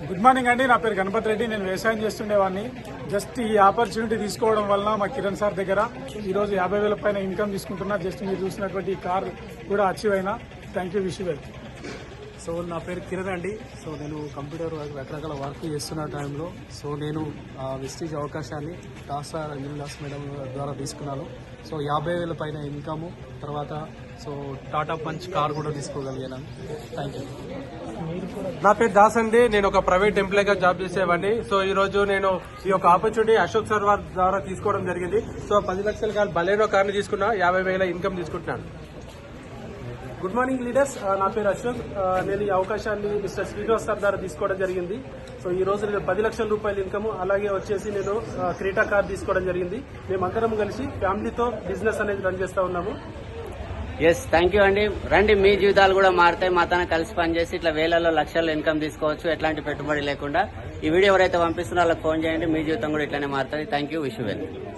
Good morning అండి. నా పేరు గణపతి రెడ్డి. నేను వ్యవసాయం చేస్తుండేవాడిని. జస్ట్ ఈ ఆపర్చునిటీ తీసుకోవడం వల్ల మా కిరణ్ సార్ దగ్గర ఈరోజు 50,000 పైన ఇన్కమ్ తీసుకుంటున్నా. జస్ట్ మీరు చూసినటువంటి ఈ కార్ కూడా అచీవ్ అయినా. Thank you, wish you well. So నా పేరు కిరణ్ అండి. సో నేను కంప్యూటర్ రకరకాల వర్క్ చేస్తున్న టైంలో నేను వెస్టీజ్ అవకాశాన్ని దాసా రంజన్ దాస్ మేడం ద్వారా తీసుకున్నాను. సో 50,000 పైన ఇన్కమ్, తర్వాత టాటా పంచ్ కార్ కూడా తీసుకోగలిగాను. Thank you. నా పేరు దాస్ అండి. నేను ఒక ప్రైవేట్ ఎంప్లాయీగా జాబ్ చేసేవాడిని. సో ఈ రోజు నేను ఈ యొక్క ఆపర్చునిటీ అశోక్ సార్ వారి ద్వారా తీసుకోవడం జరిగింది. సో 10 లక్షల కార్ బలేనో కార్ని తీసుకున్నా, 50,000 ఇన్కమ్ తీసుకుంటున్నాను. Good morning leaders. నా పేరు అశోక్. నేను ఈ అవకాశాన్ని మిస్టర్ శ్రీనివాస్ సార్ ద్వారా తీసుకోవడం జరిగింది. సో ఈ రోజు నేను 10 లక్షల రూపాయల ఇన్కమ్, అలాగే వచ్చేసి నేను క్రీటా కార్ తీసుకోవడం జరిగింది. మేమందరం కలిసి ఫ్యామిలీతో బిజినెస్ అనేది రన్ చేస్తా ఉన్నాము. ఎస్, థ్యాంక్ యూ అండి. రండి, మీ జీవితాలు కూడా మారుతాయి. మాతో కలిసి పనిచేసి ఇట్లా వేలలో లక్షల్లో ఇన్కమ్ తీసుకోవచ్చు, ఎట్లాంటి పెట్టుబడి లేకుండా. ఈ వీడియో ఎవరైతే పంపిస్తున్నారో వాళ్ళకి ఫోన్ చేయండి. మీ జీవితం కూడా ఇట్లానే మారుతుంది. Thank you, wish you well.